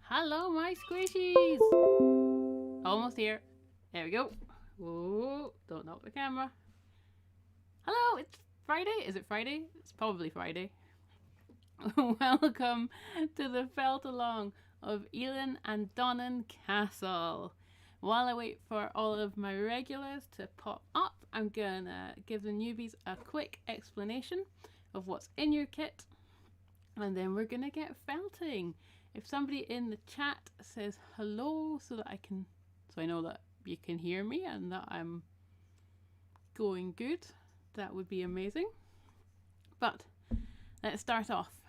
Hello, my squishies! Almost here. There we go. Whoa, don't knock the camera. Hello, it's Friday. Is it Friday? It's probably Friday. Welcome to the Felt Along of Eilean and Donan Castle. While I wait for all of my regulars to pop up, I'm gonna give the newbies a quick explanation of what's in your kit, and then we're gonna get felting. If somebody in the chat says hello so that I know that you can hear me and that I'm going good, that would be amazing. But let's start off.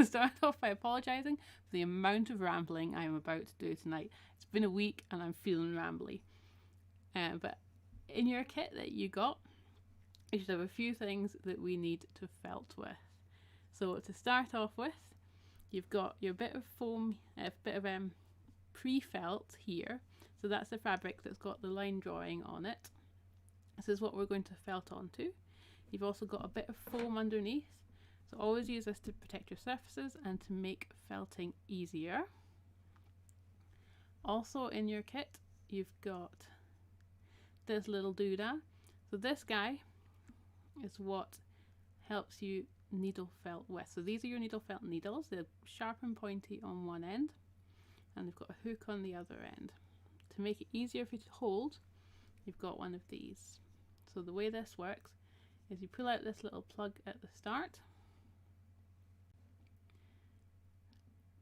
Start off by apologising for the amount of rambling I'm about to do tonight. It's been a week and I'm feeling rambly. But in your kit that you got, you should have a few things that we need to felt with. So to start off with, you've got your bit of foam, a bit of pre-felt here. So that's the fabric that's got the line drawing on it. This is what we're going to felt onto. You've also got a bit of foam underneath. So always use this to protect your surfaces and to make felting easier. Also in your kit, you've got this little doodah. So this guy is what helps you needle felt with. So these are your needle felt needles. They're sharp and pointy on one end, and they've got a hook on the other end. To make it easier for you to hold, you've got one of these. So the way this works is you pull out this little plug at the start,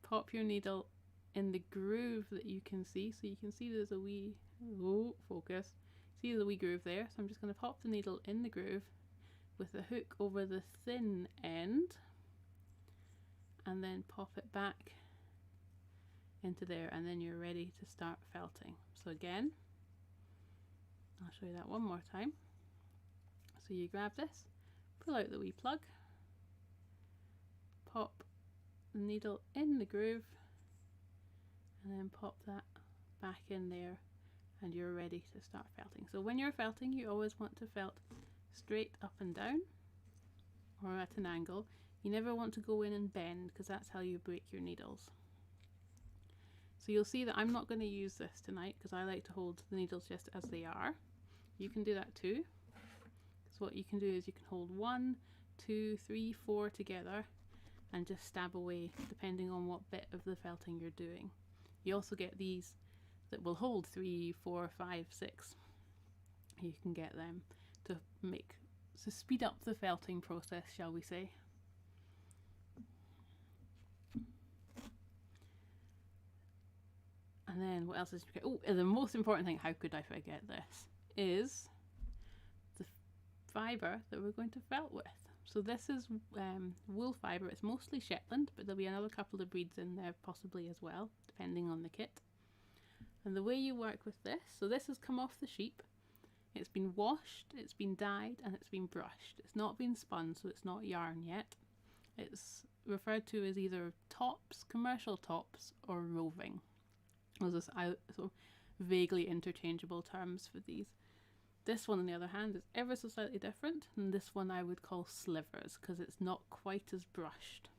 pop your needle in the groove that you can see. So you can see there's a wee, focus. See the wee groove there. So I'm just going to pop the needle in the groove with the hook over the thin end, and then pop it back into there, and then you're ready to start felting. So again, I'll show you that one more time. So you grab this, pull out the wee plug, pop the needle in the groove, and then pop that back in there, and you're ready to start felting. So when you're felting, you always want to felt straight up and down or at an angle. You never want to go in and bend, because that's how you break your needles. So you'll see that I'm not going to use this tonight because I like to hold the needles just as they are. You can do that too. So what you can do is you can hold 1, 2, 3, 4 together and just stab away depending on what bit of the felting you're doing. You also get these that will hold 3, 4, 5, 6. You can get them to speed up the felting process, shall we say. And then what else is the most important thing, how could I forget this, is the fibre that we're going to felt with. So this is wool fibre. It's mostly Shetland, but there'll be another couple of breeds in there possibly as well, depending on the kit. And the way you work with this, so this has come off the sheep. It's been washed, it's been dyed, and it's been brushed. It's not been spun, so it's not yarn yet. It's referred to as either tops, commercial tops, or roving. Those are sort of vaguely interchangeable terms for these. This one, on the other hand, is ever so slightly different, and this one I would call slivers because it's not quite as brushed.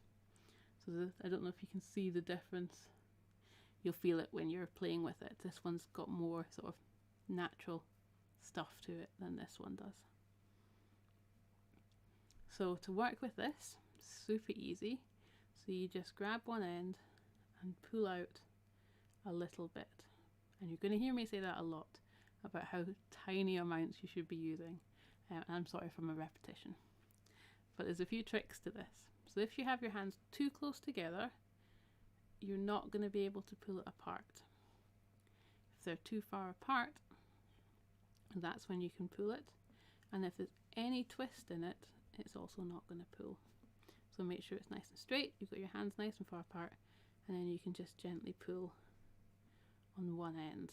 So I don't know if you can see the difference. You'll feel it when you're playing with it. This one's got more sort of natural stuff to it than this one does. So to work with this, super easy. So you just grab one end and pull out a little bit. And you're going to hear me say that a lot about how tiny amounts you should be using. And I'm sorry for my repetition. But there's a few tricks to this. So if you have your hands too close together, you're not going to be able to pull it apart. If they're too far apart, that's when you can pull it. And if there's any twist in it, it's also not going to pull. So make sure it's nice and straight. You've got your hands nice and far apart, and then you can just gently pull on one end.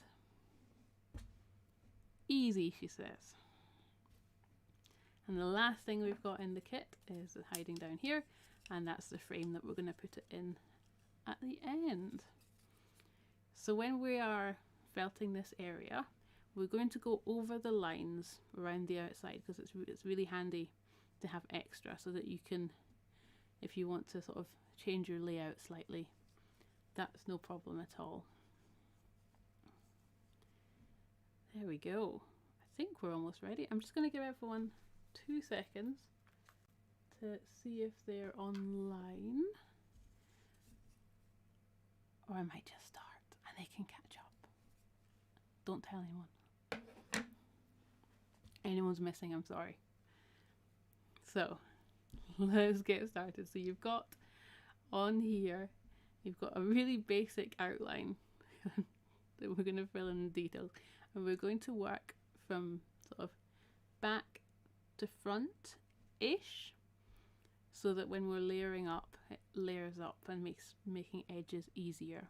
Easy, she says. And the last thing we've got in the kit is hiding down here, and that's the frame that we're going to put it in at the end. So when we are felting this area, we're going to go over the lines around the outside because it's really handy to have extra so that you can if you want to sort of change your layout slightly, that's no problem at all. There we go. I think we're almost ready. I'm just going to give everyone 2 seconds to see if they're online. Or I might just start and they can catch up. Don't tell anyone. Anyone's missing, I'm sorry. So, let's get started. So you've got on here, you've got a really basic outline that we're going to fill in the details. And we're going to work from sort of back to front-ish, so that when we're layering up, it layers up and makes making edges easier.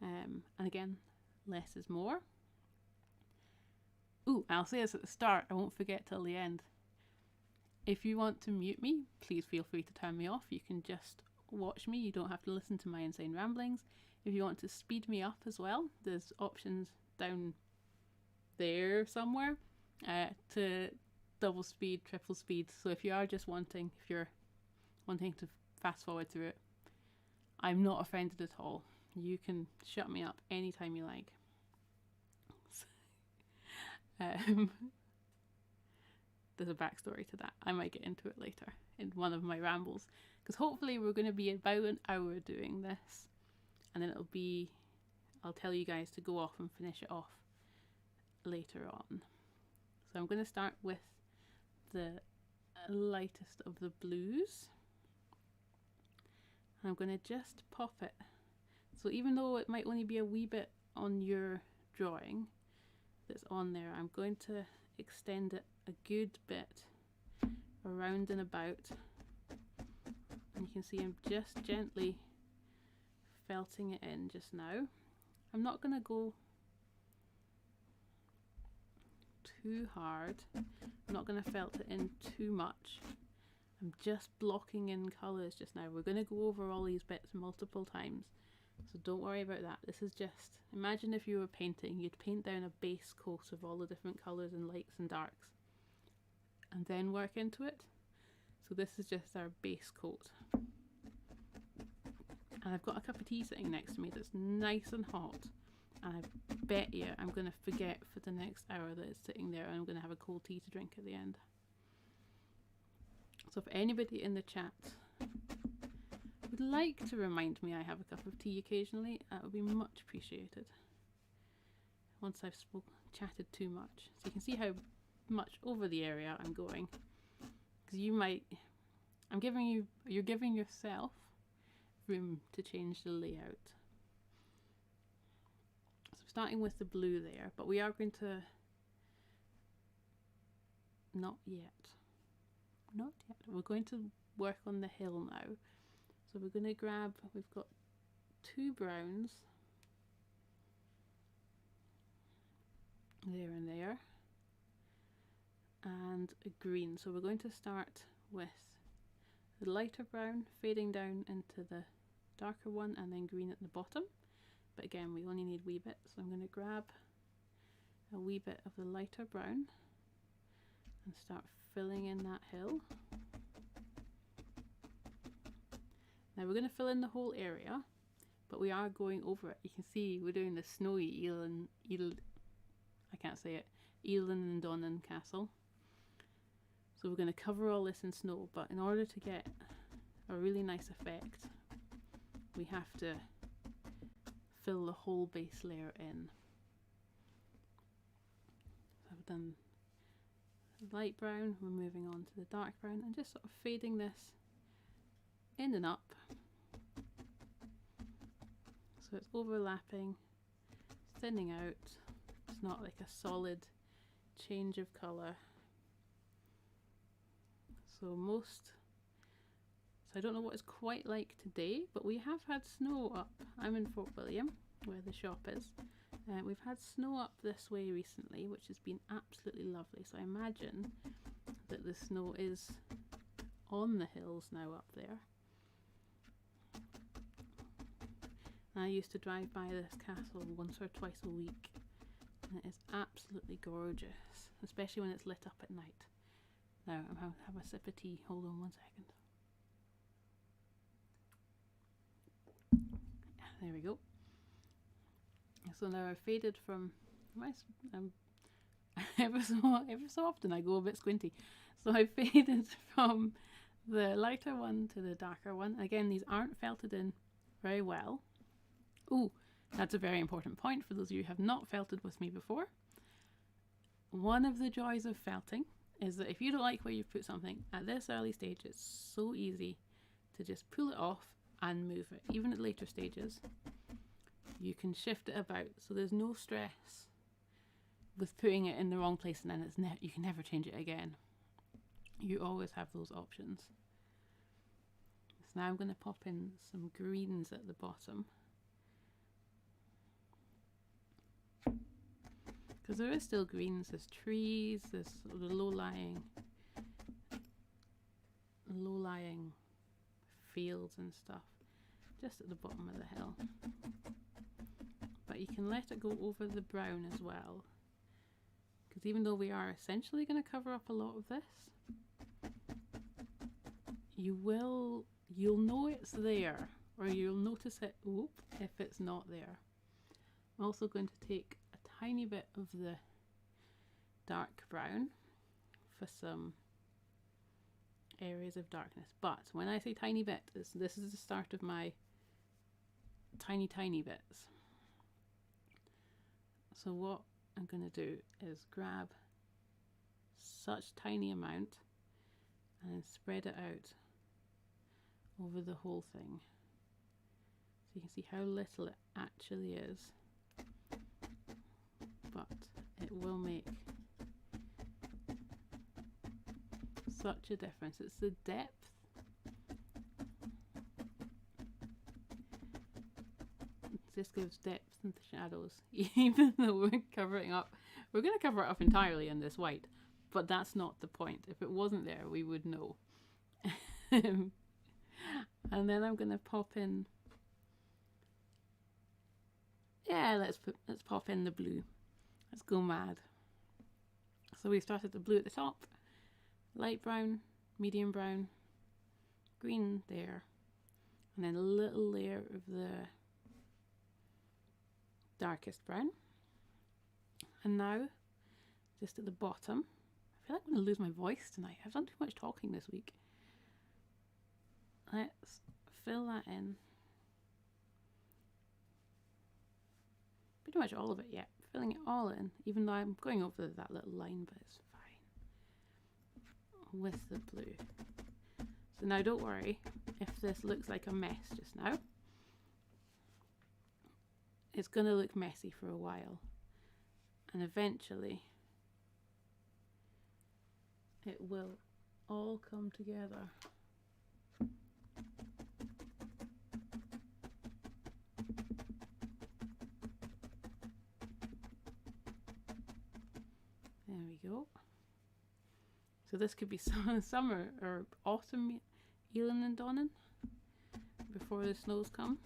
And again, less is more. Ooh, I'll say this at the start, I won't forget till the end. If you want to mute me, please feel free to turn me off. You can just watch me, you don't have to listen to my insane ramblings. If you want to speed me up as well, there's options down there somewhere to double speed, triple speed. So if you're wanting to fast forward through it, I'm not offended at all. You can shut me up anytime you like. There's a backstory to that. I might get into it later in one of my rambles, because hopefully we're going to be about an hour doing this, and then I'll tell you guys to go off and finish it off later on. So I'm going to start with the lightest of the blues. I'm going to just pop it. So even though it might only be a wee bit on your drawing that's on there, I'm going to extend it a good bit around and about. And you can see I'm just gently felting it in just now. I'm not going to go too hard. I'm not going to felt it in too much. I'm just blocking in colours just now. We're going to go over all these bits multiple times, so don't worry about that. This is just, imagine if you were painting, you'd paint down a base coat of all the different colours and lights and darks, and then work into it. So this is just our base coat. And I've got a cup of tea sitting next to me that's nice and hot. And I bet you I'm going to forget for the next hour that it's sitting there, and I'm going to have a cold tea to drink at the end. So if anybody in the chat would like to remind me I have a cup of tea occasionally, that would be much appreciated. Once I've chatted too much. So you can see how much over the area I'm going. Because you're giving yourself room to change the layout. So starting with the blue there, but we are going to, not yet, we're going to work on the hill now. So we're going to grab, we've got 2 browns, there and there, and a green. So we're going to start with the lighter brown, fading down into the darker one, and then green at the bottom. But again, we only need wee bits, so I'm going to grab a wee bit of the lighter brown and start filling in that hill. Now we're going to fill in the whole area, but we are going over it. You can see we're doing the snowy Eilean and Donan castle. So we're going to cover all this in snow, but in order to get a really nice effect, we have to fill the whole base layer in. So I've done the light brown, we're moving on to the dark brown, and just sort of fading this in and up. So it's overlapping, thinning out. It's not like a solid change of colour. So I don't know what it's quite like today, but we have had snow up. I'm in Fort William, where the shop is. We've had snow up this way recently, which has been absolutely lovely. So I imagine that the snow is on the hills now up there. I used to drive by this castle once or twice a week, and it is absolutely gorgeous, especially when it's lit up at night. Now I'm going to have a sip of tea. Hold on 1 second. There we go. So now I've faded from my ever so often I go a bit squinty. So I've faded from the lighter one to the darker one. Again, these aren't felted in very well. Oh, that's a very important point for those of you who have not felted with me before. One of the joys of felting is that if you don't like where you've put something, at this early stage it's so easy to just pull it off and move it. Even at later stages, you can shift it about, so there's no stress with putting it in the wrong place and then you can never change it again. You always have those options. So now I'm going to pop in some greens at the bottom, because there is still greens. There's trees, there's sort of low-lying fields and stuff just at the bottom of the hill. But you can let it go over the brown as well, because even though we are essentially going to cover up a lot of this, you'll know it's there, or you'll notice it if it's not there. I'm also going to take a tiny bit of the dark brown for some areas of darkness. But when I say tiny bit, this is the start of my tiny bits. So what I'm going to do is grab such tiny amount and then spread it out over the whole thing, so you can see how little it actually is, but it will make such a difference. It's the depth. It just gives depth into shadows, even though we're covering up. We're going to cover it up entirely in this white, but that's not the point. If it wasn't there, we would know. And then I'm going to pop in, let's pop in the blue. Let's go mad. So we started the blue at the top, light brown, medium brown, green there, and then a little layer of the darkest brown. And now, just at the bottom, I feel like I'm going to lose my voice tonight. I've done too much talking this week. Let's fill that in. Pretty much all of it, yeah. Filling it all in, even though I'm going over that little line, but it's fine. With the blue. So now don't worry if this looks like a mess just now. It's going to look messy for a while. And eventually it will all come together. There we go. So this could be summer or autumn Eilean and Donan before the snows come,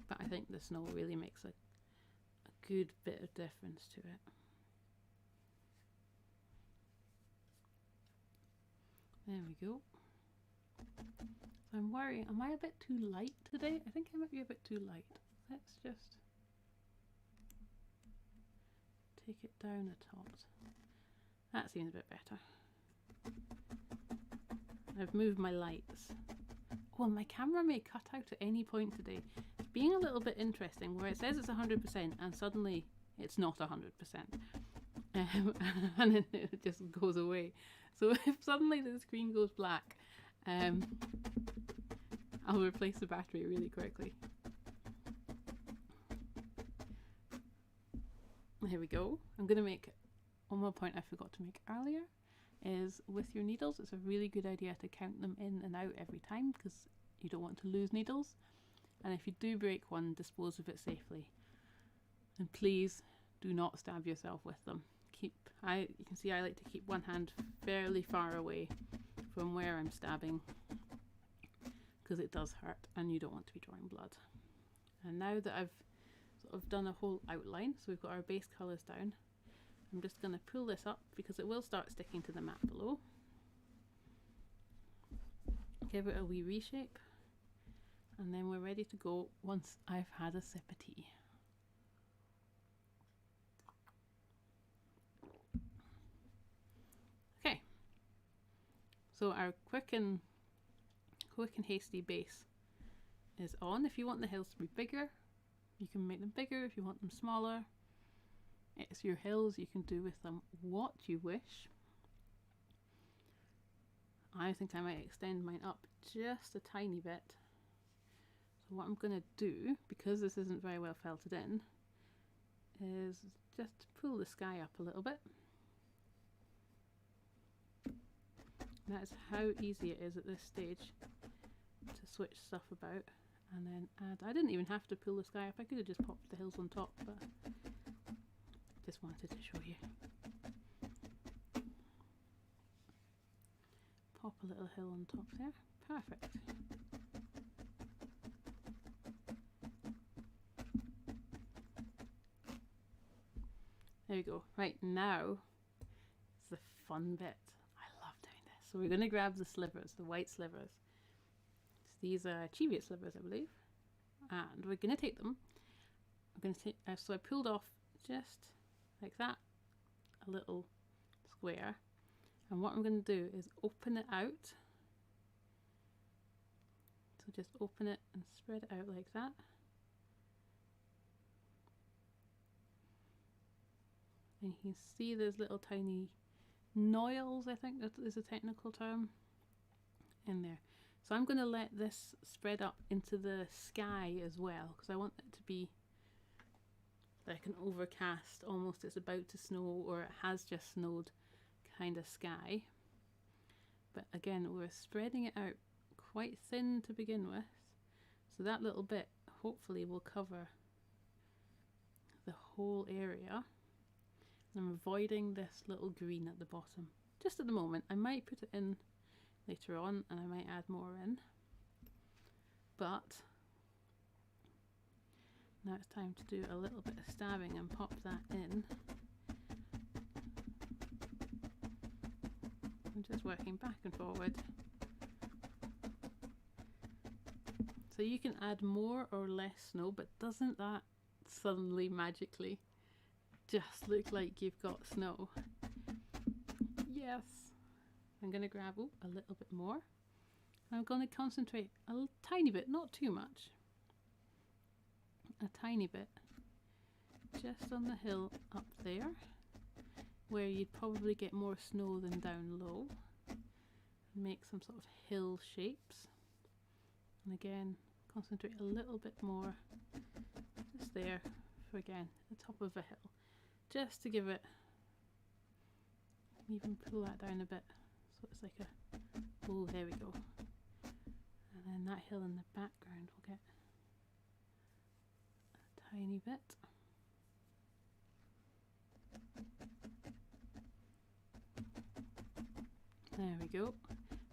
but I think the snow really makes a good bit of difference to it. There we go. So I'm worried, am I a bit too light today? I think I might be a bit too light. Let's just take it down a tot. That seems a bit better. I've moved my lights. Oh, and my camera may cut out at any point today. It's being a little bit interesting where it says it's 100% and suddenly it's not 100%. And then it just goes away. So if suddenly the screen goes black, I'll replace the battery really quickly. Here we go. I'm going to make, one more point I forgot to make earlier, is with your needles, it's a really good idea to count them in and out every time, because you don't want to lose needles. And if you do break one, dispose of it safely. And please do not stab yourself with them. You can see I like to keep one hand fairly far away from where I'm stabbing, because it does hurt and you don't want to be drawing blood. And now that I've sort of done a whole outline, so we've got our base colours down, I'm just going to pull this up because it will start sticking to the map below. Give it a wee reshape and then we're ready to go once I've had a sip of tea. Okay, so our quick and hasty base is on. If you want the hills to be bigger, you can make them bigger. If you want them smaller, it's your hills. You can do with them what you wish. I think I might extend mine up just a tiny bit. So what I'm going to do, because this isn't very well felted in, is just pull the sky up a little bit. That's how easy it is at this stage to switch stuff about and then add. I didn't even have to pull the sky up. I could have just popped the hills on top, but just wanted to show you. Pop a little hill on top there. Perfect. There we go. Right, now it's the fun bit. I love doing this. So we're going to grab the slivers, the white slivers. So these are Cheviot slivers, I believe. And we're going to take them. I'm going to take. So I pulled off just like that, a little square. And what I'm going to do is open it out. So just open it and spread it out like that. And you can see there's little tiny noils, I think that is a technical term, in there. So I'm going to let this spread up into the sky as well, because I want it to be like an overcast, almost it's about to snow or it has just snowed kind of sky. But again, we're spreading it out quite thin to begin with, so that little bit hopefully will cover the whole area. I'm avoiding this little green at the bottom just at the moment. I might put it in later on and I might add more in, but now it's time to do a little bit of stabbing and pop that in. I'm just working back and forward. So you can add more or less snow, but doesn't that suddenly magically just look like you've got snow? Yes. I'm going to grab a little bit more. I'm going to concentrate a tiny bit, not too much, a tiny bit, just on the hill up there, where you'd probably get more snow than down low. Make some sort of hill shapes. And again, concentrate a little bit more just there for, again, the top of a hill. Just to give it, even pull that down a bit so it's like a, oh, there we go. And then that hill in the background will get a tiny bit. There we go.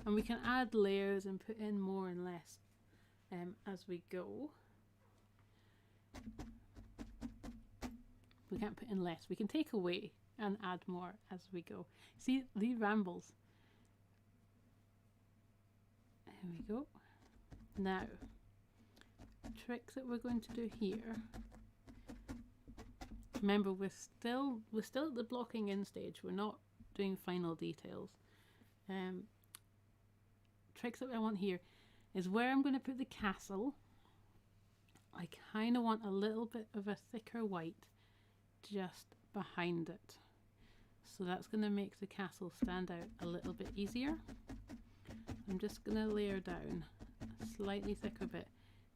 And we can add layers and put in more and less as we go. We can't put in less. We can take away and add more as we go. See, these rambles. There we go. Now, tricks that we're going to do here. Remember, we're still at the blocking in stage. We're not doing final details. Tricks that I want here is where I'm going to put the castle. I kind of want a little bit of a thicker white just behind it, so that's going to make the castle stand out a little bit easier. I'm just going to layer down a slightly thicker bit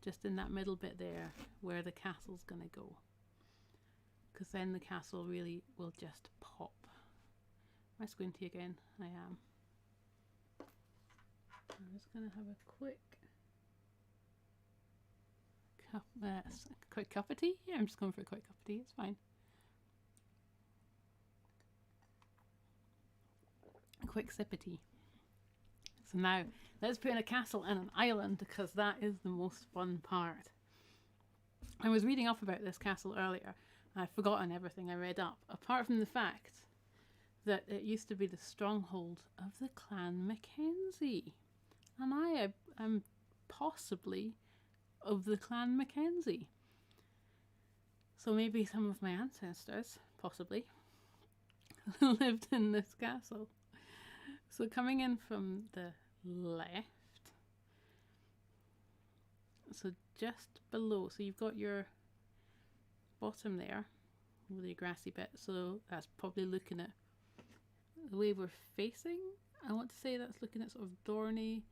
just in that middle bit there where the castle's going to go, because then the castle really will just pop. Am I squinty again? I am. I'm just going to have a quick cup of tea. Yeah, I'm just going for a quick cup of tea. It's fine. A quick sip of tea. So now let's put in a castle and an island, because that is the most fun part. I was reading up about this castle earlier. I've forgotten everything I read up, apart from the fact that it used to be the stronghold of the Clan Mackenzie. And I am possibly of the Clan Mackenzie. So maybe some of my ancestors, possibly, lived in this castle. So coming in from the left, so just below, so you've got your bottom there with your grassy bit, so that's probably looking at the way we're facing. I want to say that's looking at sort of Dorney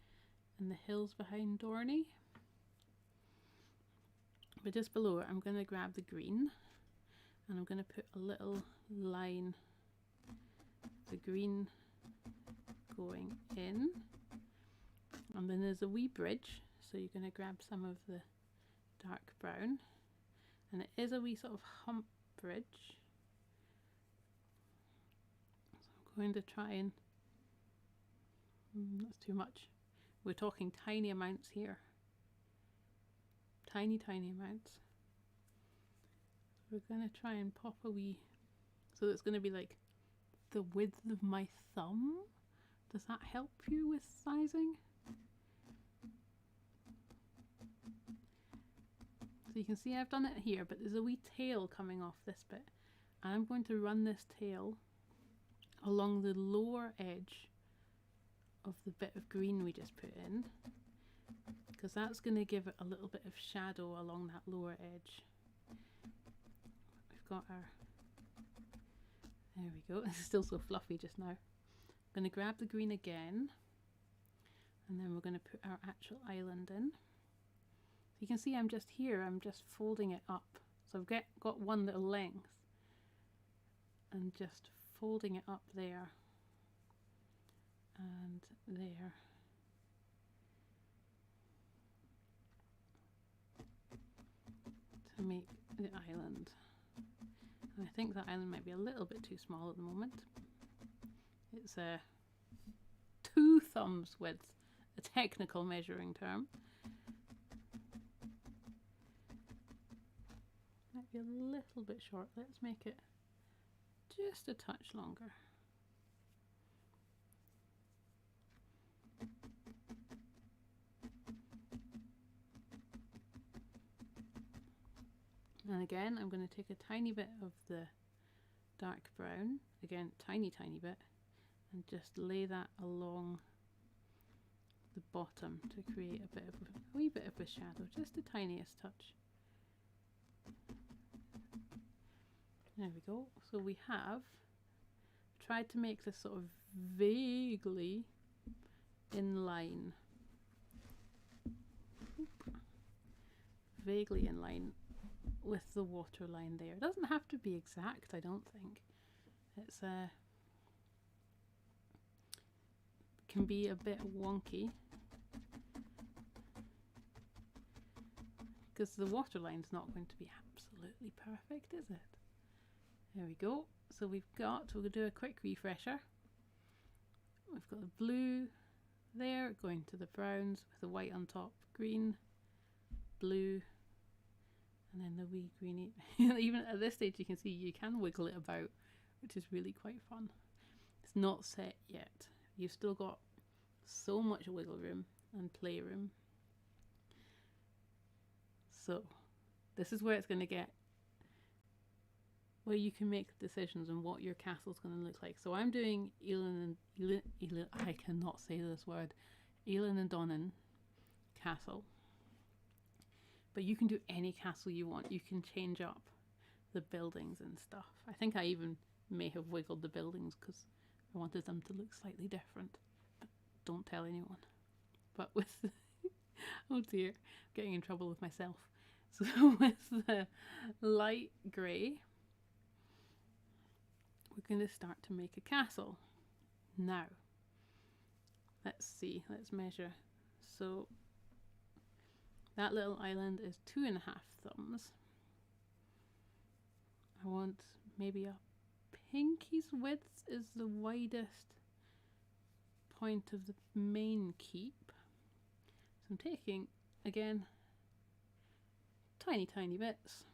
and the hills behind Dorney. But just below it, I'm going to grab the green and I'm going to put a little line, the green going in, and then there's a wee bridge, so you're going to grab some of the dark brown, and it is a wee sort of hump bridge, so I'm going to try and that's too much. We're talking tiny amounts here, tiny amounts. So we're going to try and pop a wee, so it's going to be like the width of my thumb. Does that help you with sizing? So you can see I've done it here, but there's a wee tail coming off this bit. I'm going to run this tail along the lower edge of the bit of green we just put in, because that's going to give it a little bit of shadow along that lower edge. We've got our, there we go, it's still so fluffy just now. I'm going to grab the green again, and then we're going to put our actual island in. So you can see I'm just here, I'm just folding it up. So I've got one little length and just folding it up there and there. To make the island. And I think that island might be a little bit too small at the moment. It's a 2 thumbs width, a technical measuring term. Might be a little bit short. Let's make it just a touch longer. And again, I'm going to take a tiny bit of the dark brown, again, tiny bit, and just lay that along the bottom to create a wee bit of a shadow, just the tiniest touch. There we go. So we have tried to make this sort of vaguely in line. Vaguely in line with the water line there. It doesn't have to be exact, I don't think. It's can be a bit wonky because the water line's not going to be absolutely perfect, is it? There we go. So we'll do a quick refresher. We've got the blue there going to the browns with the white on top, green, blue, and then the wee greeny. Even at this stage you can see you can wiggle it about, which is really quite fun. It's not set yet. You've still got so much wiggle room and playroom. So this is where it's going to get, where you can make decisions on what your castle's going to look like. So I'm doing Eilean, I cannot say this word, Eilean and Donan castle. But you can do any castle you want. You can change up the buildings and stuff. I think I even may have wiggled the buildings because I wanted them to look slightly different. But don't tell anyone. But with the oh dear, I'm getting in trouble with myself. So with the light grey, we're going to start to make a castle. Now, let's see, let's measure. So that little island is 2.5 thumbs. I want maybe a pinky's width is the widest point of the main keep. So I'm taking, again, tiny bits.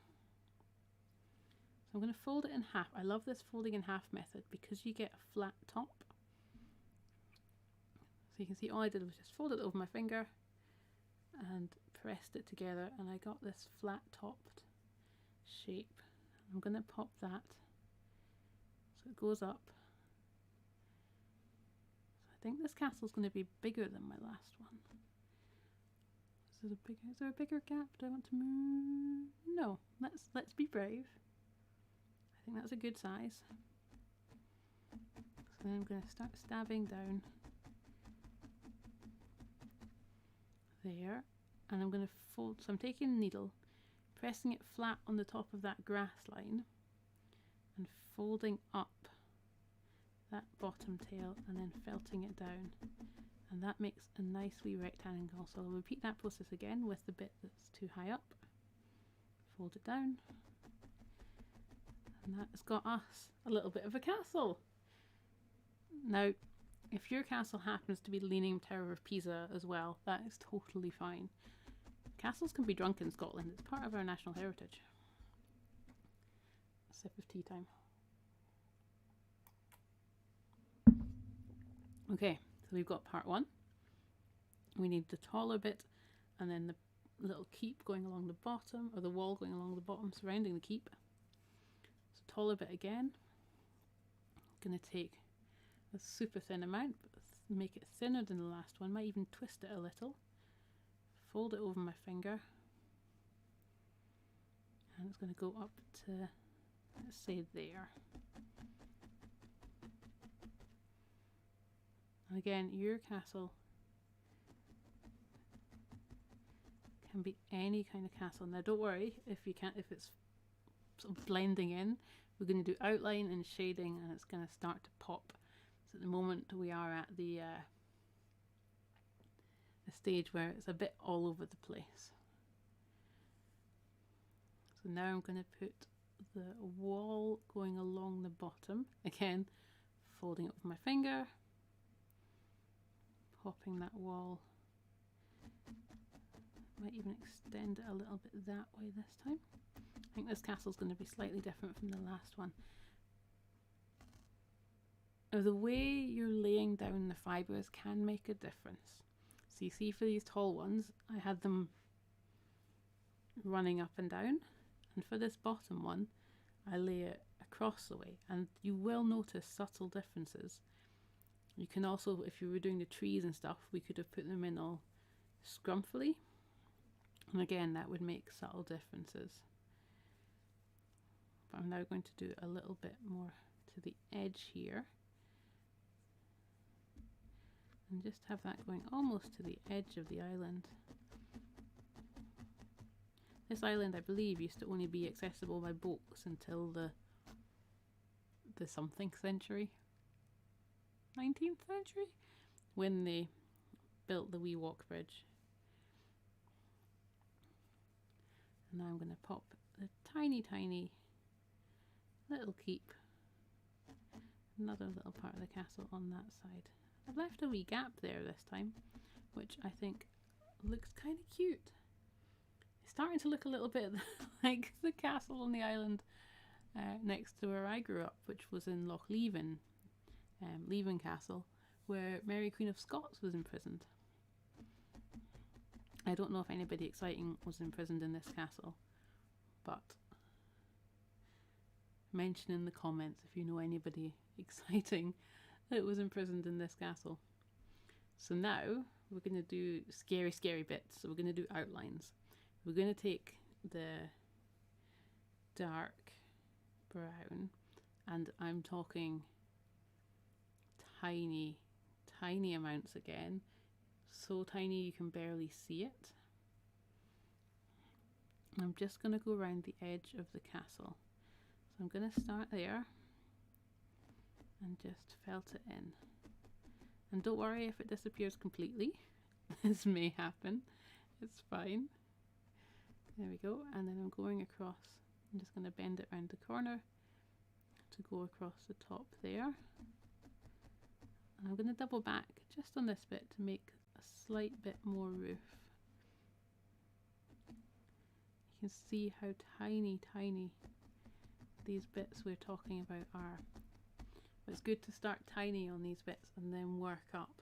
So I'm going to fold it in half. I love this folding in half method because you get a flat top. So you can see all I did was just fold it over my finger and pressed it together and I got this flat topped shape. I'm going to pop that so it goes up. So I think this castle's going to be bigger than my last one. Is there a bigger gap? Do I want to move? No, let's be brave. I think that's a good size. So then I'm going to start stabbing down there, and I'm going to fold. So I'm taking a needle, pressing it flat on the top of that grass line, and folding up that bottom tail, and then felting it down. And that makes a nice wee rectangle. So I'll repeat that process again with the bit that's too high up. Fold it down. And that's got us a little bit of a castle. Now, if your castle happens to be the Leaning Tower of Pisa as well, that is totally fine. Castles can be drunk in Scotland. It's part of our national heritage. A sip of tea time. Okay. So we've got part one. We need the taller bit and then the little keep going along the bottom, or the wall going along the bottom surrounding the keep. So taller bit again. I'm going to take a super thin amount, but make it thinner than the last one. Might even twist it a little. Fold it over my finger. And it's going to go up to, let's say, there. And again, your castle can be any kind of castle. Now don't worry if it's sort of blending in. We're going to do outline and shading, and it's going to start to pop. So at the moment we are at the stage where it's a bit all over the place. So now I'm going to put the wall going along the bottom. Again, folding it with my finger. Popping that wall. Might even extend it a little bit that way this time. I think this castle's going to be slightly different from the last one. Now, the way you're laying down the fibres can make a difference. So you see, for these tall ones, I had them running up and down, and for this bottom one, I lay it across the way, and you will notice subtle differences. You can also, if you were doing the trees and stuff, we could have put them in all scrumpfully. And again, that would make subtle differences. But I'm now going to do a little bit more to the edge here. And just have that going almost to the edge of the island. This island, I believe, used to only be accessible by boats until the something century. 19th century, when they built the wee walk bridge. And now I'm going to pop the tiny little keep, another little part of the castle on that side. I've left a wee gap there this time, which I think looks kind of cute. It's starting to look a little bit like the castle on the island next to where I grew up, which was in Loch Leven. Leven Castle, where Mary Queen of Scots was imprisoned. I don't know if anybody exciting was imprisoned in this castle, but mention in the comments if you know anybody exciting that was imprisoned in this castle. So now we're going to do scary bits. So we're going to do outlines. We're going to take the dark brown, and I'm talking tiny amounts again, so tiny you can barely see it. I'm just going to go around the edge of the castle. So I'm going to start there and just felt it in. And don't worry if it disappears completely. This may happen. It's fine. There we go. And then I'm going across. I'm just going to bend it around the corner to go across the top there. And I'm going to double back just on this bit to make a slight bit more roof. You can see how tiny these bits we're talking about are. But it's good to start tiny on these bits and then work up.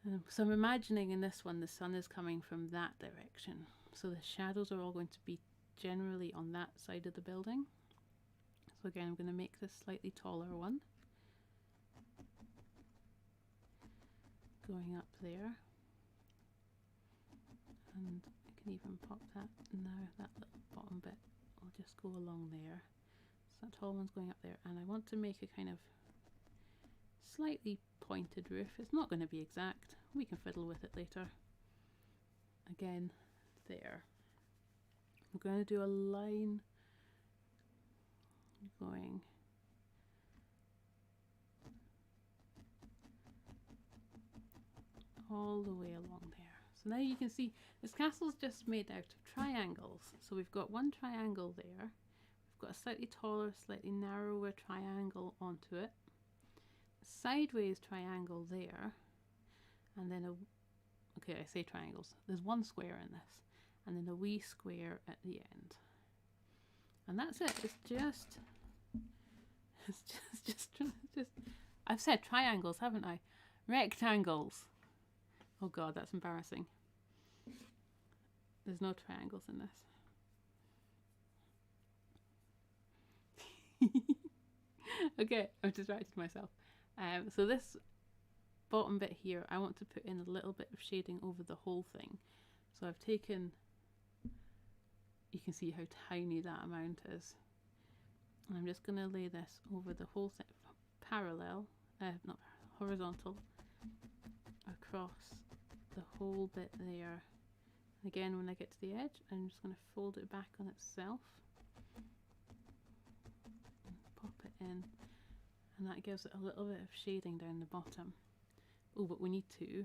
So I'm imagining in this one the sun is coming from that direction. So the shadows are all going to be generally on that side of the building. So again, I'm going to make this slightly taller one. Going up there. And I can even pop that now, that little bottom bit will just go along there. So that tall one's going up there. And I want to make a kind of slightly pointed roof. It's not going to be exact. We can fiddle with it later. Again, there. I'm going to do a line going all the way along there. So now you can see this castle's just made out of triangles. So we've got one triangle there. We've got a slightly taller, slightly narrower triangle onto it. Sideways triangle there, and then okay, I say triangles, there's one square in this, and then a wee square at the end, and that's it. It's just I've said triangles, haven't I? Rectangles. Oh god, that's embarrassing. There's no triangles in this. Okay, I've distracted myself. So this bottom bit here, I want to put in a little bit of shading over the whole thing. So I've taken, you can see how tiny that amount is. And I'm just going to lay this over the whole thing, parallel, not horizontal, across the whole bit there. Again, when I get to the edge, I'm just going to fold it back on itself. Pop it in. And that gives it a little bit of shading down the bottom. Oh, but we need to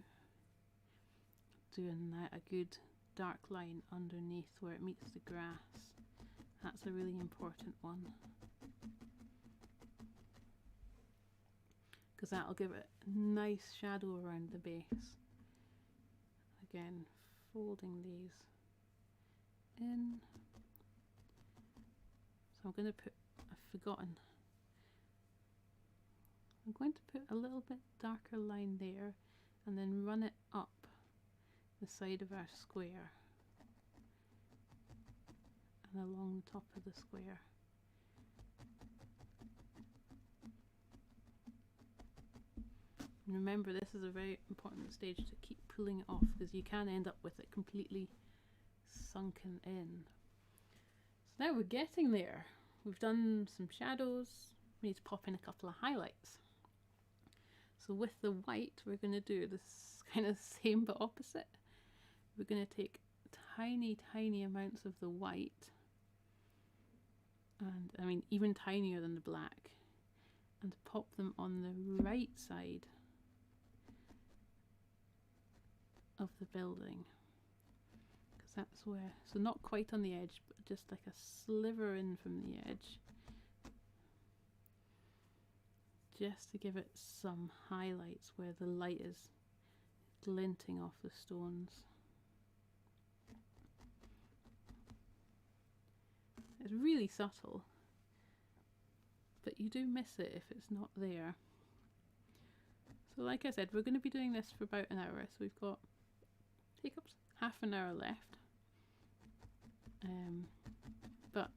do a good dark line underneath where it meets the grass. That's a really important one. Because that'll give it a nice shadow around the base. Again, folding these in. So I'm going to put, I'm going to put a little bit darker line there and then run it up the side of our square and along the top of the square. And remember, this is a very important stage to keep pulling it off because you can end up with it completely sunken in. So now we're getting there. We've done some shadows. We need to pop in a couple of highlights. So with the white, we're going to do this kind of same but opposite. We're going to take tiny, tiny amounts of the white, and I mean even tinier than the black, and pop them on the right side of the building. Because that's where, so not quite on the edge, but just like a sliver in from the edge. Just to give it some highlights where the light is glinting off the stones. It's really subtle, but you do miss it if it's not there. So like I said, we're going to be doing this for about an hour, so we've got, take up half an hour left. But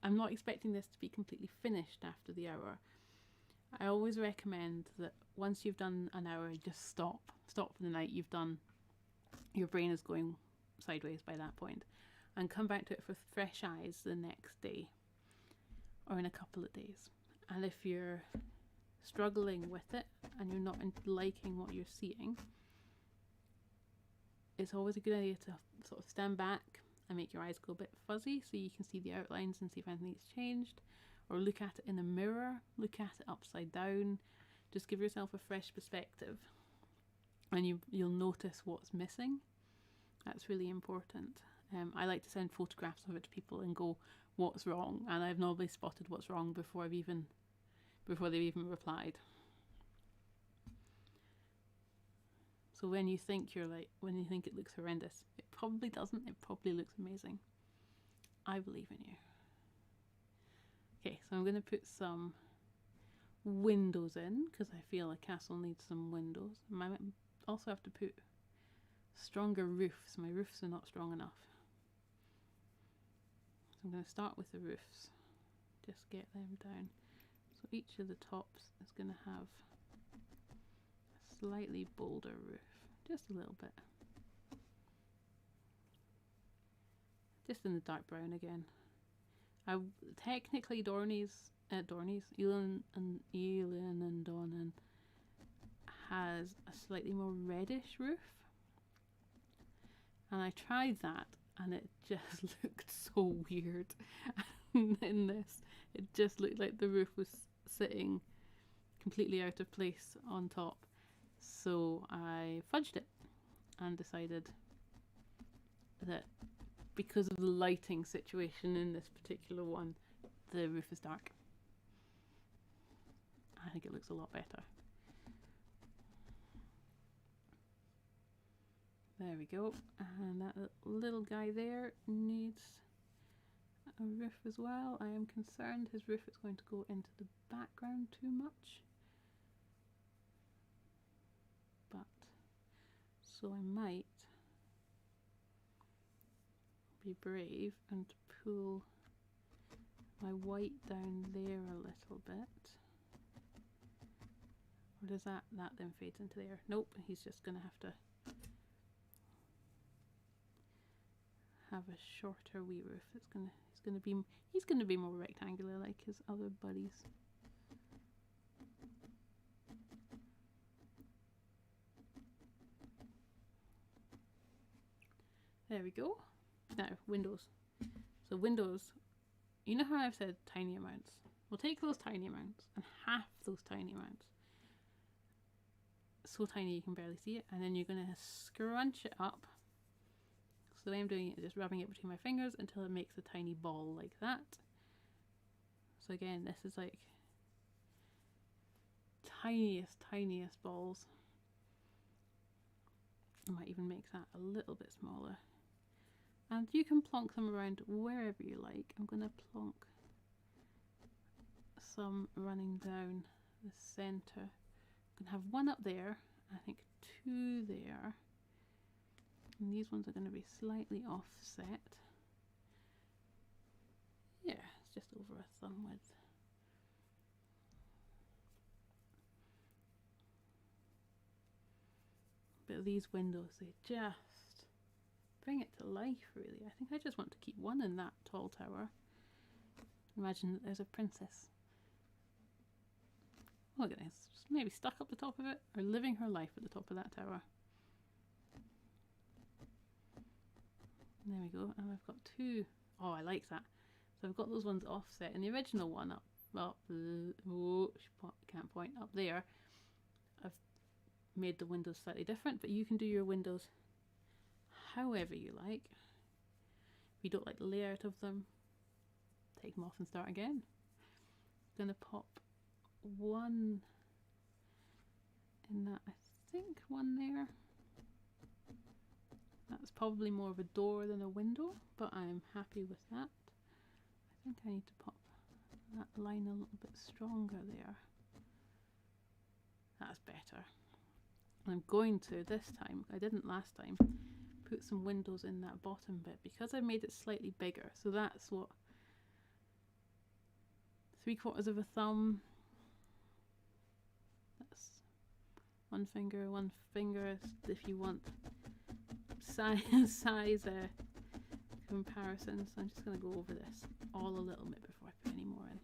I'm not expecting this to be completely finished after the hour. I always recommend that once you've done an hour, just stop for the night. You've done, your brain is going sideways by that point, and come back to it with fresh eyes the next day or in a couple of days. And if you're struggling with it and you're not liking what you're seeing, it's always a good idea to sort of stand back and make your eyes go a bit fuzzy so you can see the outlines and see if anything's changed. Or look at it in a mirror, look at it upside down, just give yourself a fresh perspective and you'll notice what's missing. That's really important. I like to send photographs of it to people and go, what's wrong? And I've normally spotted what's wrong before they've even replied. So when you think it looks horrendous, it probably doesn't, it probably looks amazing. I believe in you. Okay, so I'm going to put some windows in because I feel a castle needs some windows. also have to put stronger roofs. My roofs are not strong enough. So I'm going to start with the roofs. Just get them down. So each of the tops is going to have a slightly bolder roof. Just a little bit. Just in the dark brown again. Technically Eilean and Donan has a slightly more reddish roof. And I tried that and it just looked so weird in this. It just looked like the roof was sitting completely out of place on top. So I fudged it and decided that because of the lighting situation in this particular one, the roof is dark. I think it looks a lot better. There we go. And that little guy there needs a roof as well. I am concerned his roof is going to go into the background too much. But, so I might be brave and pull my white down there a little bit. Or does that then fades into there? Nope, he's just going to have to have a shorter wee roof. He's gonna be more rectangular like his other buddies. There we go. Now, windows. So windows, you know how I've said tiny amounts? We'll take those tiny amounts and half those tiny amounts. So tiny you can barely see it, and then you're gonna scrunch it up. So the way I'm doing it is just rubbing it between my fingers until it makes a tiny ball like that. So again, this is like tiniest balls. I might even make that a little bit smaller. And you can plonk them around wherever you like. I'm going to plonk some running down the centre. I'm going to have one up there, I think 2 there. And these ones are going to be slightly offset. Yeah, it's just over a thumb width. But these windows, they just bring it to life, really. I think I just want to keep one in that tall tower. Imagine that there's a princess. Look at this, just maybe stuck up the top of it, or living her life at the top of that tower. There we go, and I've got 2. Oh, I like that. So I've got those ones offset. In the original one can't point up there. I've made the windows slightly different, but you can do your windows however you like. If you don't like the layout of them, take them off and start again. I'm going to pop one in that, I think one there. That's probably more of a door than a window, but I'm happy with that. I think I need to pop that line a little bit stronger there. That's better. I'm going to this time, I didn't last time, put some windows in that bottom bit because I made it slightly bigger. So that's what, 3/4 of a thumb. That's one finger if you want size comparisons. I'm just going to go over this all a little bit before I put any more in.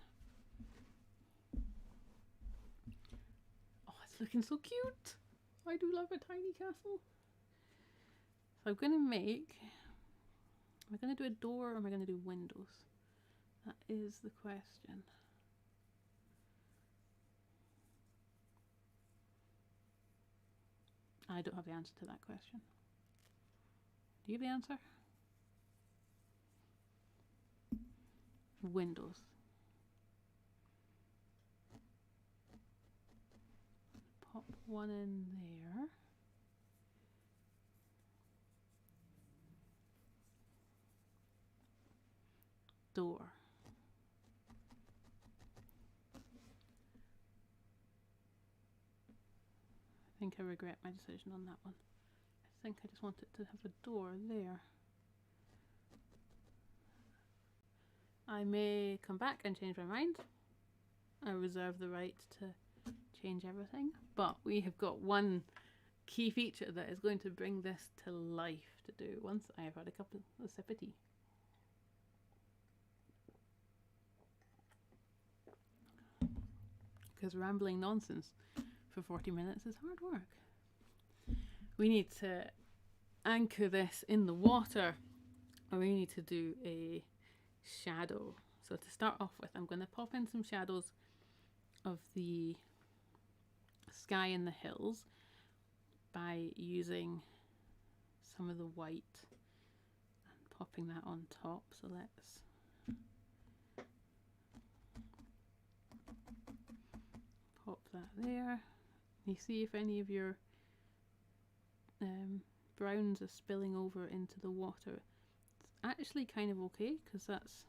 Oh, it's looking so cute. I do love a tiny castle. So I'm going to make, am I going to do a door or am I going to do windows? That is the question. I don't have the answer to that question. Do you have the answer? Windows. Pop one in there. Door. I think I regret my decision on that one. I think I just want it to have a door there. I may come back and change my mind. I reserve the right to change everything, but we have got one key feature that is going to bring this to life to do once I have had a sip of tea. Because rambling nonsense for 40 minutes is hard work. We need to anchor this in the water, and we need to do a shadow. So to start off with, I'm going to pop in some shadows of the sky and the hills by using some of the white and popping that on top. So let's pop that there. You see if any of your browns are spilling over into the water. It's actually kind of okay because that's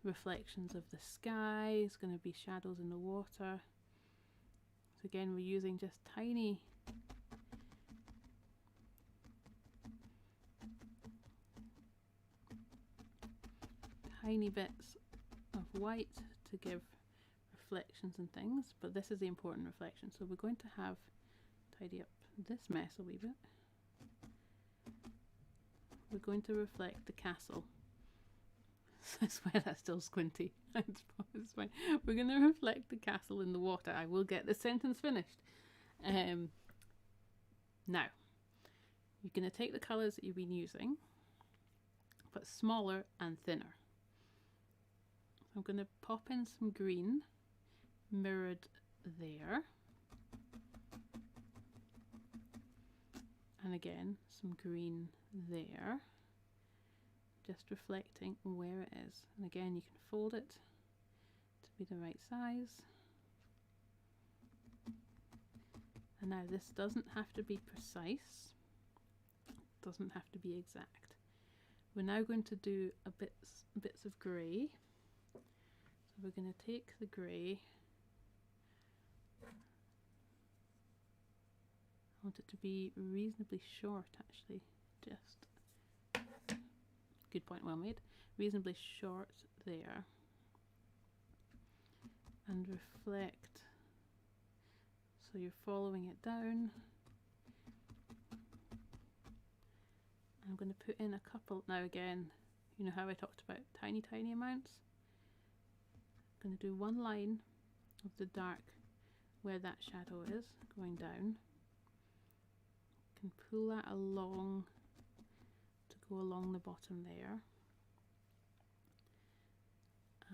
reflections of the sky. It's going to be shadows in the water. So again, we're using just tiny bits of white to give reflections and things, but this is the important reflection. So we're going to have tidy up this mess a wee bit. We're going to reflect the castle. That's why that's still squinty. It's fine. We're going to reflect the castle in the water. I will get the sentence finished. Now, you're going to take the colours that you've been using, but smaller and thinner. I'm going to pop in some green, mirrored there. And again, some green there. Just reflecting where it is. And again, you can fold it to be the right size. And now this doesn't have to be precise. It doesn't have to be exact. We're now going to do bits of grey. So we're going to take the grey. I want it to be reasonably short, actually. Just good point, well made. Reasonably short there. And reflect. So you're following it down. I'm going to put in a couple. Now again, you know how I talked about tiny amounts? I'm going to do one line of the dark where that shadow is, going down. Can pull that along to go along the bottom there.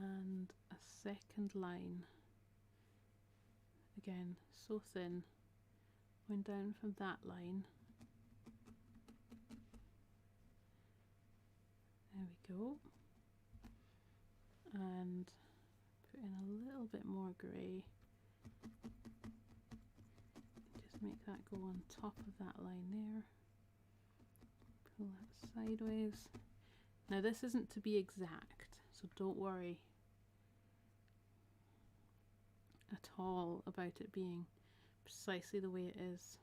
And a second line. Again, so thin, going down from that line. There we go. And put in a little bit more grey. Just make that go on top of that line there. Pull that sideways. Now this isn't to be exact, so don't worry at all about it being precisely the way it is.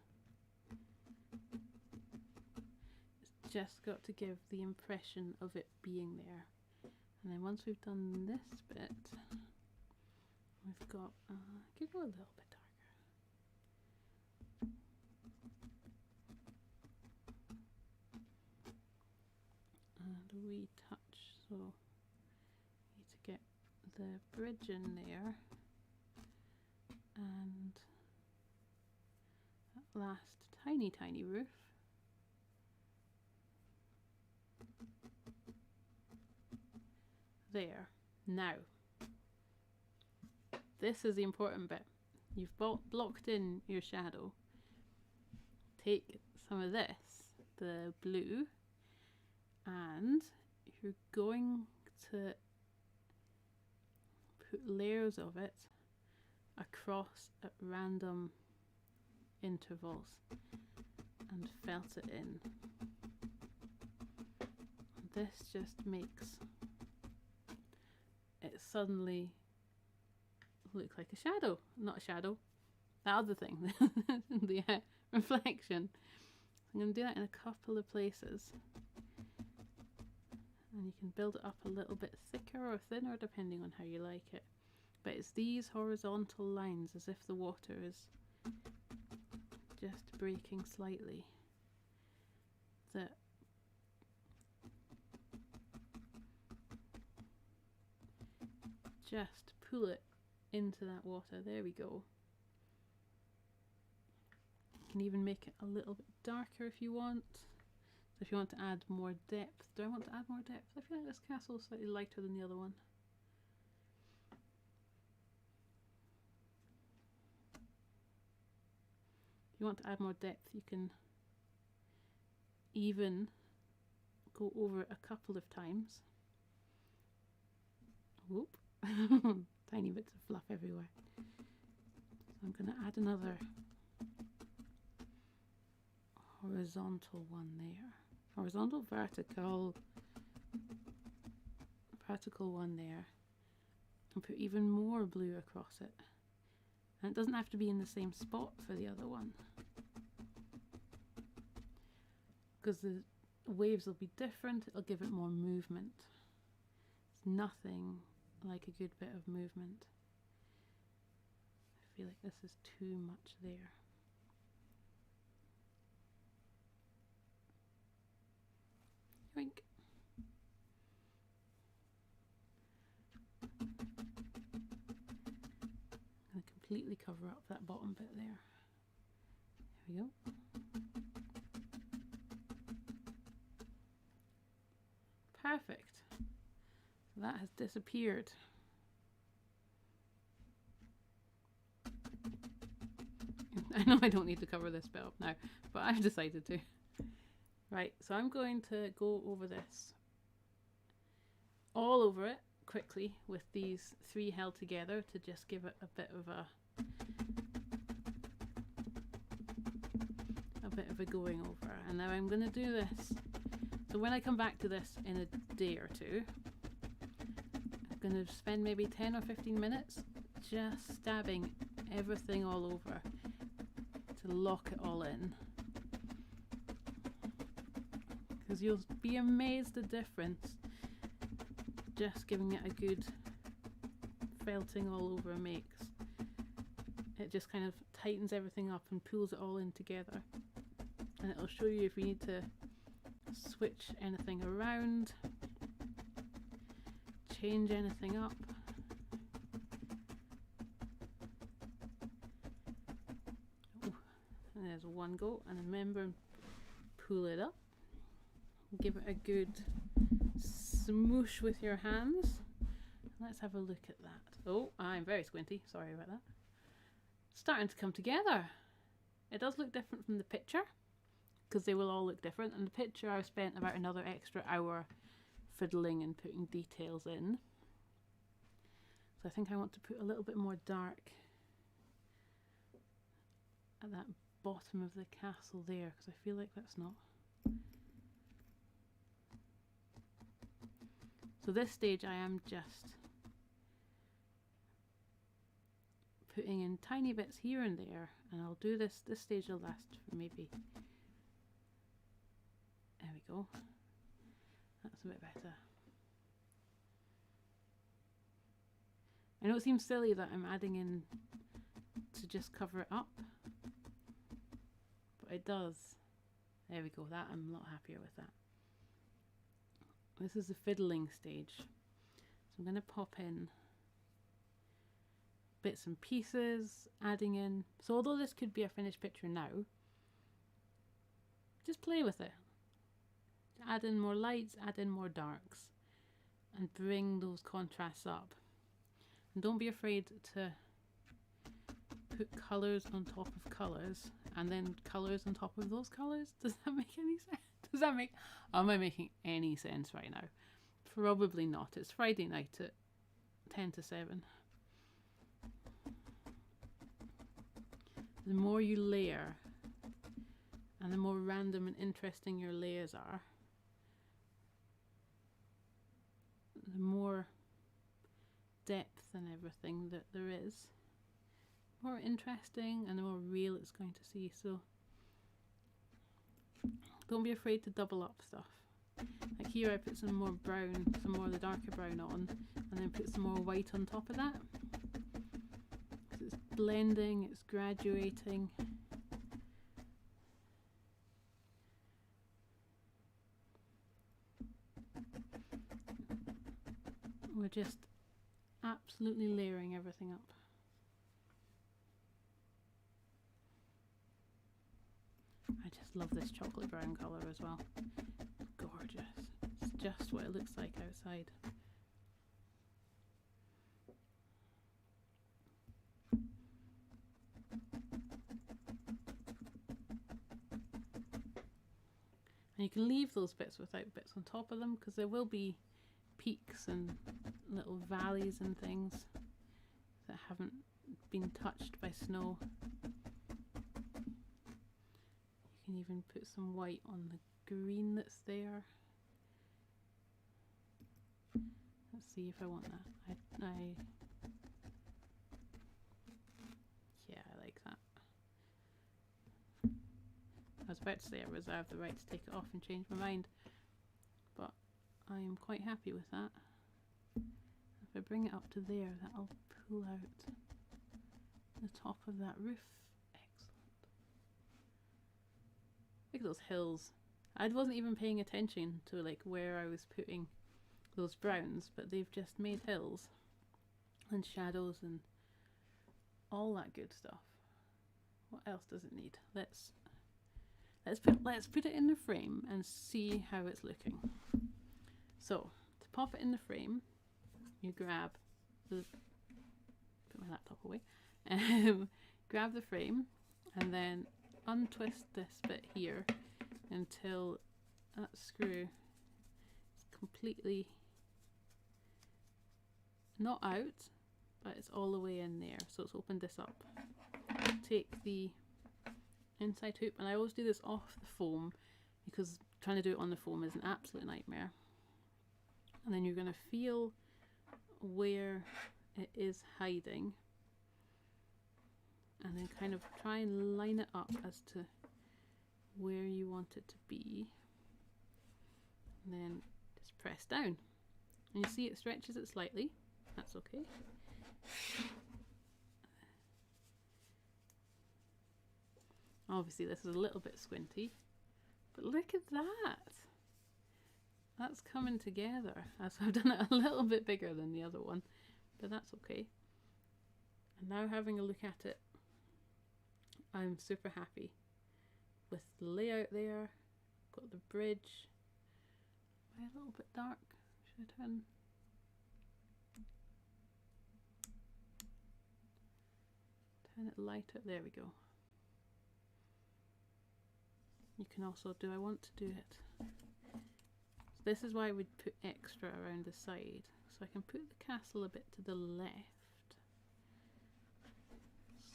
It's just got to give the impression of it being there. And then once we've done this bit, we've got, I could go a little bit darker. And a wee touch, so need to get the bridge in there. And that last tiny roof. There. Now, this is the important bit. You've blocked in your shadow. Take some of this, the blue, and you're going to put layers of it across at random intervals and felt it in. This just makes it suddenly look like a shadow. Not a shadow, that other thing, the reflection. I'm going to do that in a couple of places. And you can build it up a little bit thicker or thinner depending on how you like it. But it's these horizontal lines, as if the water is just breaking slightly, that just pull it into that water. There we go. You can even make it a little bit darker if you want. So if you want to add more depth, do I want to add more depth? I feel like this castle is slightly lighter than the other one. If you want to add more depth, you can even go over it a couple of times. Whoop. Tiny bits of fluff everywhere. So I'm going to add another horizontal one there. Horizontal, vertical one there. And put even more blue across it. And it doesn't have to be in the same spot for the other one, because the waves will be different. It'll give it more movement. It's nothing like a good bit of movement. I feel like this is too much there. Yoink. I'm going to completely cover up that bottom bit there. There we go. Perfect. So that has disappeared. I know I don't need to cover this bit up now, but I've decided to. Right, so I'm going to go over this, all over it, quickly with these three held together to just give it a bit of a going over. And now I'm going to do this. So when I come back to this in a day or two, I'm going to spend maybe 10 or 15 minutes just stabbing everything all over to lock it all in. Because you'll be amazed the difference just giving it a good felting all over makes. It just kind of tightens everything up and pulls it all in together. And it'll show you if you need to switch anything around, change anything up. Oh, and there's one go, and remember, pull it up. Give it a good smoosh with your hands. Let's have a look at that. Oh, I'm very squinty. Sorry about that. Starting to come together. It does look different from the picture, because they will all look different. In the picture I've spent about another extra hour fiddling and putting details in. So I think I want to put a little bit more dark at that bottom of the castle there, because I feel like that's not... So this stage I am just putting in tiny bits here and there, and I'll do this stage will last for maybe, there we go, that's a bit better. I know it seems silly that I'm adding in to just cover it up, but it does. There we go, that I'm a lot happier with that. This is the fiddling stage, so I'm going to pop in bits and pieces, adding in, so although this could be a finished picture now, just play with it. Add in more lights, add in more darks, and bring those contrasts up. And don't be afraid to put colours on top of colours, and then colours on top of those colours. Does that make any sense? Does that make... Am I making any sense right now? Probably not. It's Friday night at 10 to 7. The more you layer, and the more random and interesting your layers are, the more depth and everything that there is. more interesting and the more real it's going to see. So don't be afraid to double up stuff. Like here I put some more brown, some more of the darker brown on, and then put some more white on top of that. It's blending, it's graduating. We're just absolutely layering everything up. I just love this chocolate brown colour as well. Gorgeous. It's just what it looks like outside. And you can leave those bits without bits on top of them, because there will be peaks and little valleys and things that haven't been touched by snow. You can even put some white on the green that's there. Let's see if I want that. Yeah, I like that. I was about to say I reserve the right to take it off and change my mind, but I am quite happy with that. If I bring it up to there, that'll pull out the top of that roof. Excellent. Look at those hills. I wasn't even paying attention to like where I was putting those browns, but they've just made hills and shadows and all that good stuff. What else does it need? Let's put it in the frame and see how it's looking. So to pop it in the frame, you grab the, put my laptop away, grab the frame and then untwist this bit here until that screw is completely not out, but it's all the way in there. So let's open this up. Take the inside hoop, and I always do this off the foam because trying to do it on the foam is an absolute nightmare. And then you're going to feel where it is hiding and then kind of try and line it up as to where you want it to be, and then just press down and you see it stretches it slightly. That's okay. Obviously this is a little bit squinty, but look at that. That's coming together. So I've done it a little bit bigger than the other one, but that's okay. And now having a look at it, I'm super happy with the layout there. Got the bridge. Am I a little bit dark? Should I turn it lighter? There we go. You can also do, I want to do it. So this is why we'd put extra around the side. So I can put the castle a bit to the left,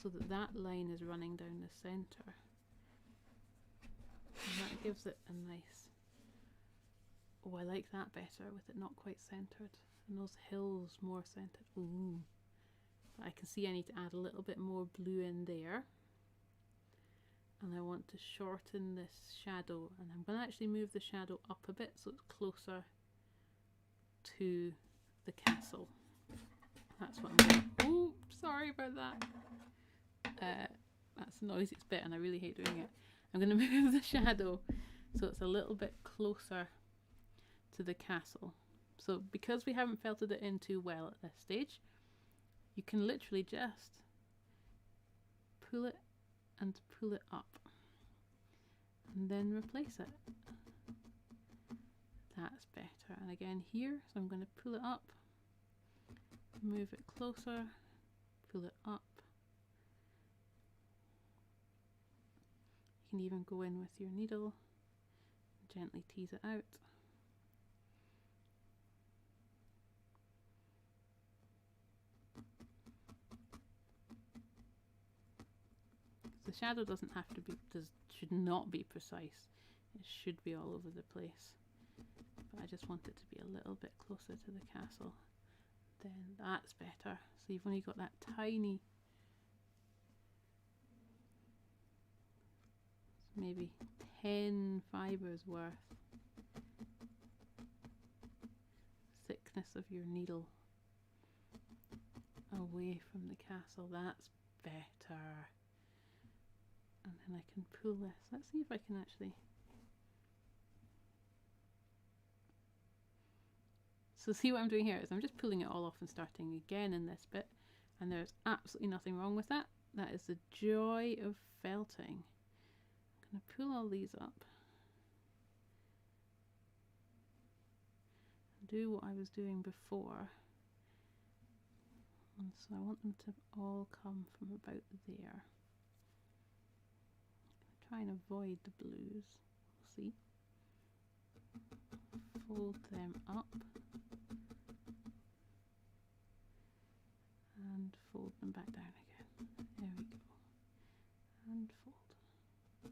so that that line is running down the centre. And that gives it a nice, oh, I like that better with it not quite centred. And those hills more centred. Ooh. But I can see I need to add a little bit more blue in there. And I want to shorten this shadow, and I'm going to actually move the shadow up a bit so it's closer to the castle. That's what I'm doing. Oh, sorry about that. That's the noisiest bit and I really hate doing it. I'm going to move the shadow so it's a little bit closer to the castle. So because we haven't felted it in too well at this stage, you can literally just pull it and pull it up and then replace it. That's better. And again here, so I'm going to pull it up, move it closer, pull it up. You can even go in with your needle and gently tease it out. The shadow doesn't have to be, should not be precise. It should be all over the place. But I just want it to be a little bit closer to the castle. Then that's better. So you've only got that tiny maybe 10 fibres worth thickness of your needle away from the castle. That's better. And then I can pull this. Let's see if I can actually. So see what I'm doing here is I'm just pulling it all off and starting again in this bit, and there's absolutely nothing wrong with that. That is the joy of felting. I'm going to pull all these up and do what I was doing before. And so I want them to all come from about there. I'm going to try and avoid the blues. We'll see. Fold them up. And fold them back down again. There we go. And fold.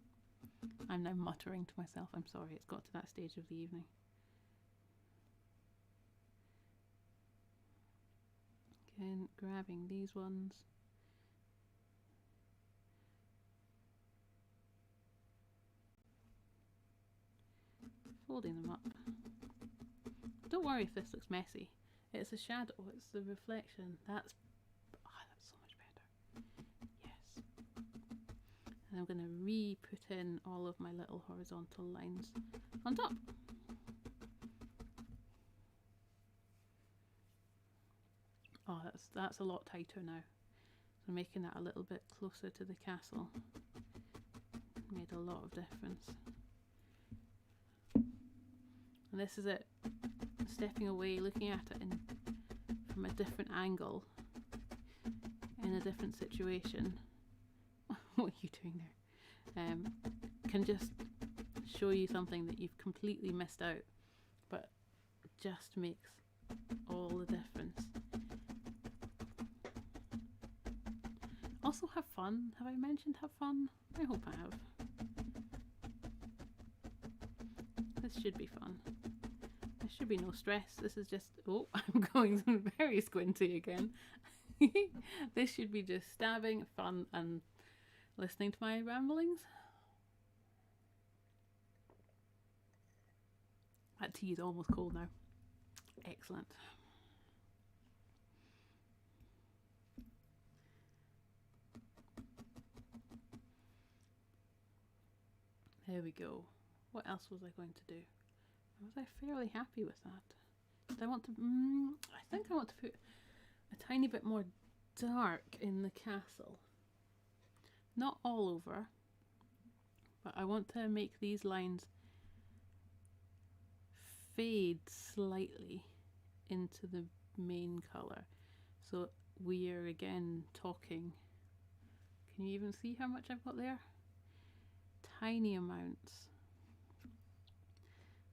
I'm now muttering to myself. I'm sorry, it's got to that stage of the evening. Again, grabbing these ones. Folding them up. Don't worry if this looks messy. It's a shadow, it's the reflection. That's so much better. Yes. And I'm going to re-put in all of my little horizontal lines on top. Oh, that's a lot tighter now. So making that a little bit closer to the castle made a lot of difference. And this is it. Stepping away, looking at it from a different angle, in a different situation. What are you doing there? Can just show you something that you've completely missed out, but just makes all the difference. Also have fun. Have I mentioned have fun? I hope I have. This should be fun. There should be no stress. This is just, oh, I'm going very squinty again. This should be just stabbing, fun, and listening to my ramblings. That tea is almost cold now. Excellent. There we go. What else was I going to do? Was I fairly happy with that? Did I want to... I think I want to put a tiny bit more dark in the castle. Not all over, but I want to make these lines fade slightly into the main colour. So we are again talking. Can you even see how much I've got there? Tiny amounts.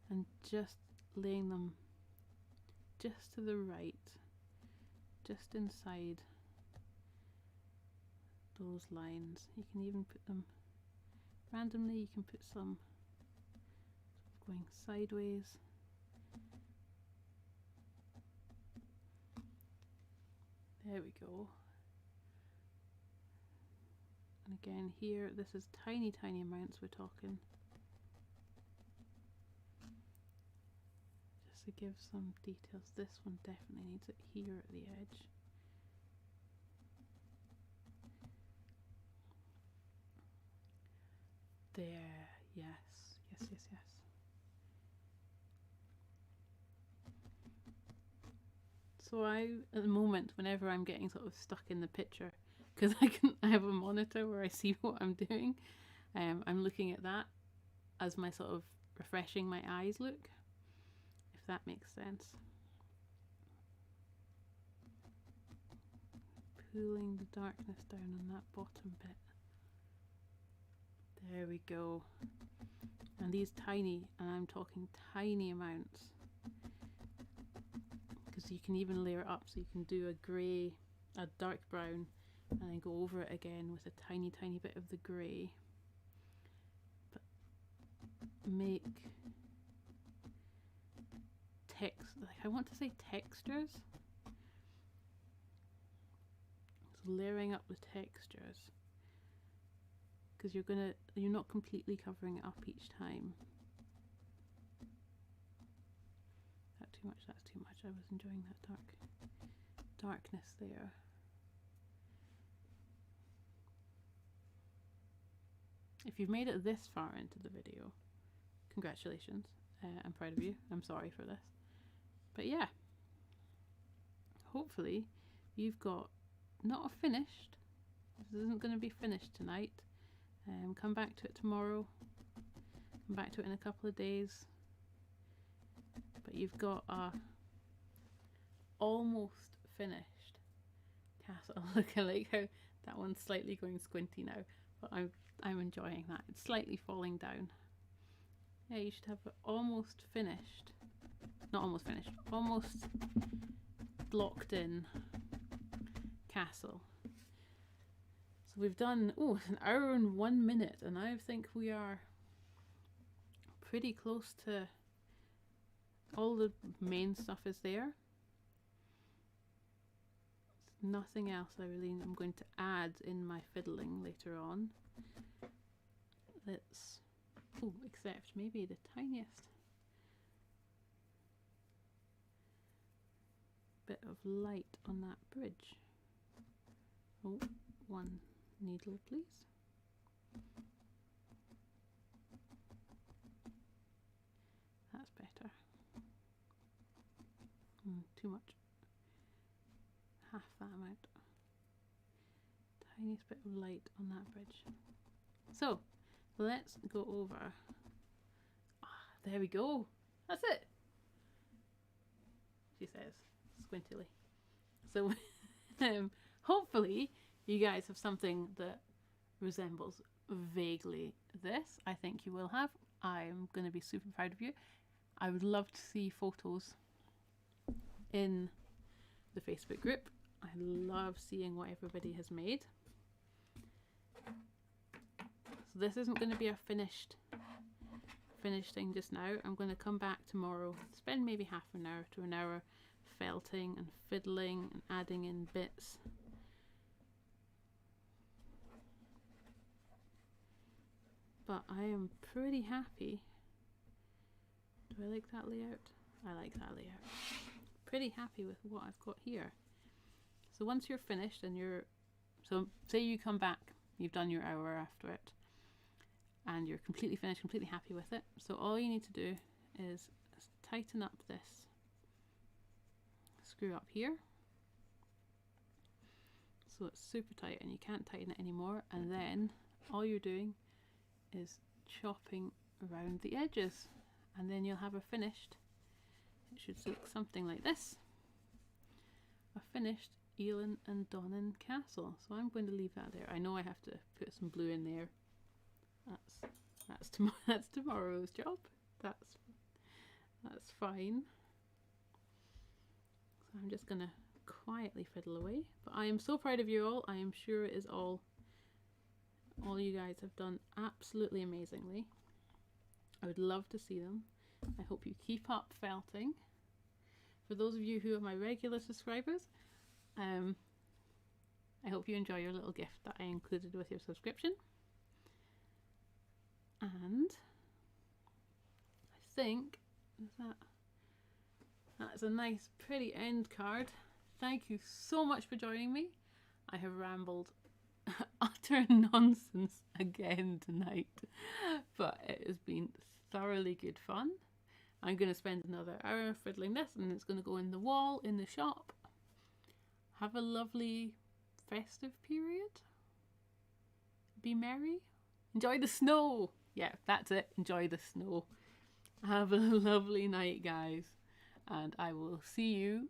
And just laying them just to the right, just inside those lines. You can even put them randomly, you can put some going sideways. There we go. And again here, this is tiny amounts we're talking. To give some details. This one definitely needs it here at the edge. There, yes. So I, at the moment, whenever I'm getting sort of stuck in the picture, because I have a monitor where I see what I'm doing, I'm looking at that as my sort of refreshing my eyes look. That makes sense. Pulling the darkness down on that bottom bit. There we go. And these tiny, and I'm talking tiny amounts, because you can even layer it up, so you can do a grey, a dark brown, and then go over it again with a tiny bit of the grey. But make I want to say textures. So layering up the textures, because you're not completely covering it up each time. That too much? That's too much. I was enjoying that darkness there. If you've made it this far into the video, congratulations. I'm proud of you. I'm sorry for this. But yeah, hopefully you've got not a finished. This isn't going to be finished tonight. Come back to it tomorrow. Come back to it in a couple of days. But you've got a almost finished castle. Look, I like how that one's slightly going squinty now, but I'm enjoying that. It's slightly falling down. Yeah, you should have it almost finished. Not almost finished. Almost blocked in castle. So we've done, oh, it's an hour and 1 minute, and I think we are pretty close to all the main stuff is there. There's nothing else I'm going to add in my fiddling later on. Let's, oh, except maybe the tiniest bit of light on that bridge. Oh, one needle, please. That's better. Too much. Half that amount. Tiniest bit of light on that bridge. So, let's go over. There we go. That's it. She says, squintily. So, hopefully you guys have something that resembles vaguely this. I think you will have. I'm going to be super proud of you. I would love to see photos in the Facebook group. I love seeing what everybody has made. So this isn't going to be a finished thing just now. I'm going to come back tomorrow, spend maybe half an hour to an hour felting and fiddling and adding in bits. But I am pretty happy. Do I like that layout? I like that layout. Pretty happy with what I've got here. So once you're finished and so say you come back, you've done your hour after it, and you're completely finished, completely happy with it. So all you need to do is tighten up this screw up here. So it's super tight and you can't tighten it anymore. And then all you're doing is chopping around the edges, and then you'll have a finished, it should look something like this, a finished Eilean and Donan castle. So I'm going to leave that there. I know I have to put some blue in there. That's tomorrow's job. That's fine. So I'm just gonna quietly fiddle away. But I am so proud of you all. I am sure it is all you guys have done absolutely amazingly. I would love to see them. I hope you keep up felting. For those of you who are my regular subscribers, I hope you enjoy your little gift that I included with your subscription. And I think that's a nice pretty end card. Thank you so much for joining me. I have rambled utter nonsense again tonight, but it has been thoroughly good fun. I'm going to spend another hour fiddling this, and it's going to go in the wall in the shop. Have a lovely festive period. Be merry. Enjoy the snow. Yeah, that's it. Enjoy the snow. Have a lovely night, guys, and I will see you